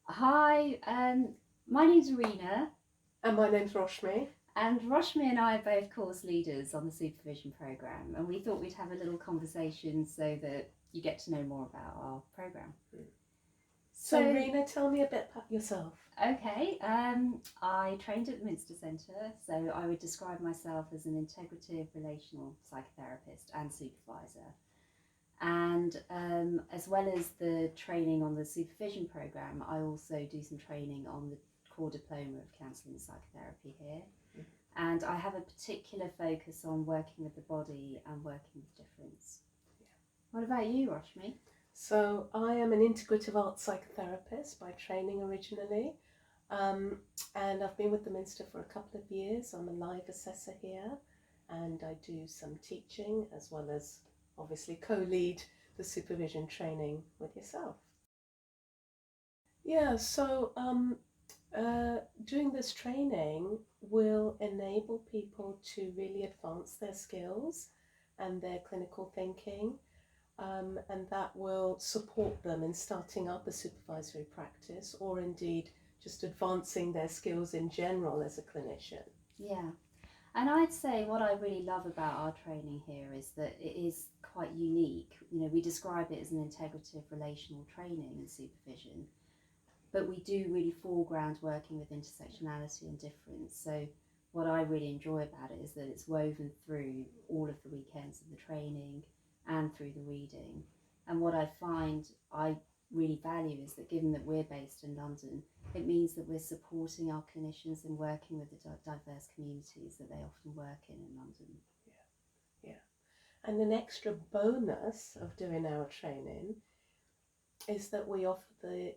Hi, my name's Reena, And my name's Roshmi. and Roshmi and I are both course leaders on the supervision program, and we thought we'd have a little conversation so that you get to know more about our program. So, Reena, tell me a bit about yourself. Okay, I trained at the Minster Centre, so I would describe myself as an integrative relational psychotherapist and supervisor. And as well as the training on the supervision program, I also do some training on the core diploma of counselling and psychotherapy here. And I have a particular focus on working with the body and working with difference. What about you, Roshmi? So, I am an integrative arts psychotherapist by training originally, um, and I've been with the Minster for a couple of years. I'm a live assessor here, and I do some teaching as well as obviously co lead the supervision training with yourself. Yeah, so doing this training will enable people to really advance their skills and their clinical thinking, and that will support them in starting up a supervisory practice or indeed just advancing their skills in general as a clinician. Yeah, and I'd say what I really love about our training here is that it is quite unique. You know, we describe it as an integrative relational training and supervision, but we do really foreground working with intersectionality and difference. So what I really enjoy about it is that it's woven through all of the weekends of the training and through the reading. And what I find I really value is that given that we're based in London, it means that we're supporting our clinicians in working with the diverse communities that they often work in London. Yeah, yeah. And an extra bonus of doing our training is that we offer the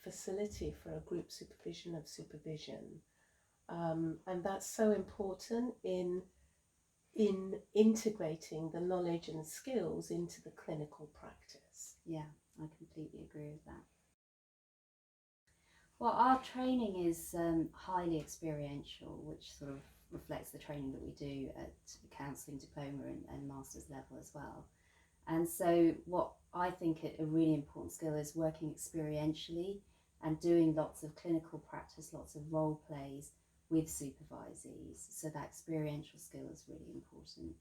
facility for a group supervision of supervision. And that's so important in integrating the knowledge and skills into the clinical practice. Yeah, I completely agree with that. Well, our training is highly experiential, which sort of reflects the training that we do at counselling diploma and master's level as well. And so, what I think a really important skill is working experientially and doing lots of clinical practice, lots of role plays with supervisees. So, that experiential skill is really important.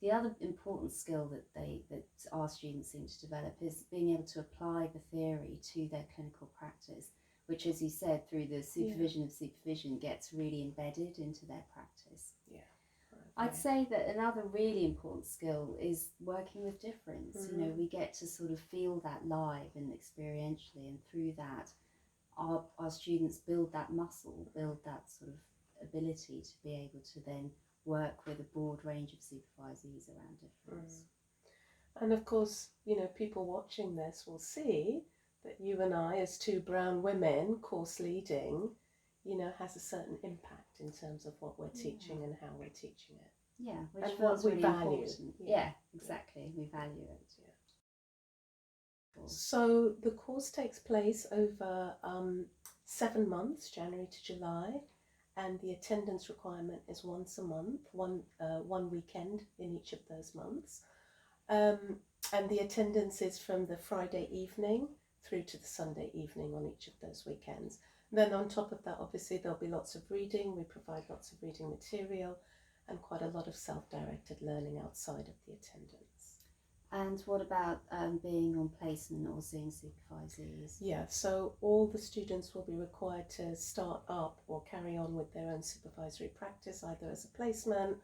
The other important skill that our students seem to develop is being able to apply the theory to their clinical practice, which, as you said, through the supervision of supervision, gets really embedded into their practice. Yeah. I'd say that another really important skill is working with difference. You know, we get to sort of feel that live and experientially, and through that, our students build that muscle, build that sort of ability to be able to then work with a broad range of supervisees around difference. And of course, people watching this will see that you and I, as two brown women, course leading, has a certain impact in terms of what we're teaching and how we're teaching it. Yeah, which and feels what we really value. important. Yeah, exactly. We value it. Yeah. So the course takes place over 7 months, January to July, and the attendance requirement is once a month, one weekend in each of those months. And the attendance is from the Friday evening through to the Sunday evening on each of those weekends. Then on top of that, obviously, there'll be lots of reading. We provide lots of reading material and quite a lot of self-directed learning outside of the attendance. And what about being on placement or seeing supervisees? Yeah, so all the students will be required to start up or carry on with their own supervisory practice, either as a placement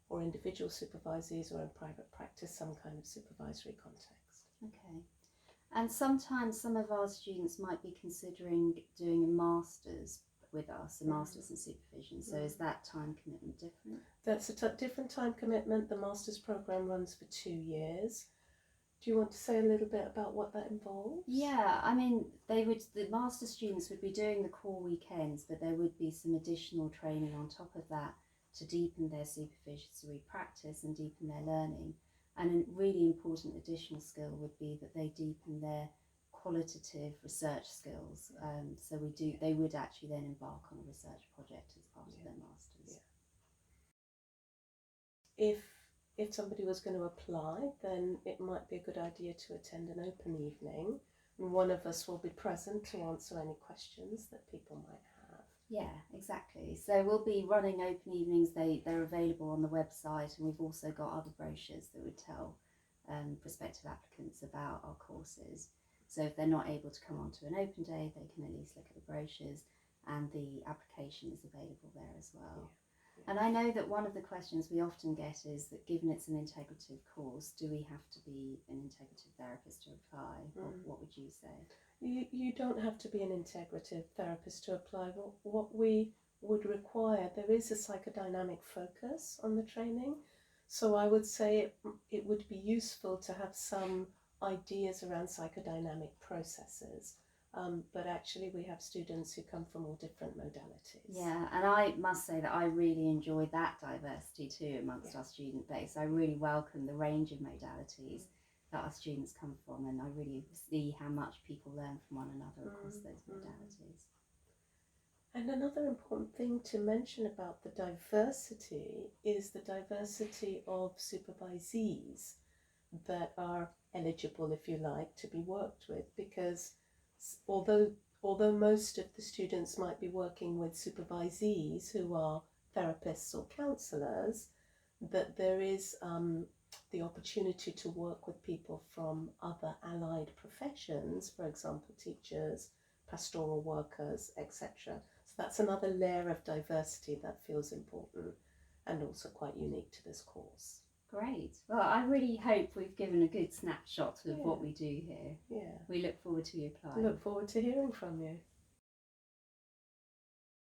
or individual supervisees, or in private practice, some kind of supervisory context. Okay. And sometimes some of our students might be considering doing a master's with us, a master's in supervision. So is that time commitment different? That's a different time commitment. The master's program runs for 2 years. Do you want to say a little bit about what that involves? Yeah, I mean, the master students would be doing the core weekends, but there would be some additional training on top of that to deepen their supervisory practice and deepen their learning. And a really important additional skill would be that they deepen their qualitative research skills. So they would actually then embark on a research project as part of their masters. Yeah. If somebody was going to apply, then it might be a good idea to attend an open evening. one of us will be present to answer any questions that people might have. Yeah, exactly. So we'll be running open evenings. They're available on the website, and we've also got other brochures that would tell prospective applicants about our courses. So if they're not able to come onto an open day, they can at least look at the brochures, and the application is available there as well. Yeah. And I know that one of the questions we often get is that given it's an integrative course, do we have to be an integrative therapist to apply? What would you say? You don't have to be an integrative therapist to apply. What we would require, there is a psychodynamic focus on the training. So I would say it would be useful to have some ideas around psychodynamic processes. But actually we have students who come from all different modalities. Yeah, and I must say that I really enjoy that diversity too amongst our student base. I really welcome the range of modalities that our students come from, and I really see how much people learn from one another across those modalities. And another important thing to mention about the diversity is the diversity of supervisees that are eligible, if you like, to be worked with, because although most of the students might be working with supervisees who are therapists or counsellors, that there is the opportunity to work with people from other allied professions, for example, teachers, pastoral workers, etc. So that's another layer of diversity that feels important and also quite unique to this course. Great. Well, I really hope we've given a good snapshot of what we do here. Yeah. We look forward to you applying. Look forward to hearing from you.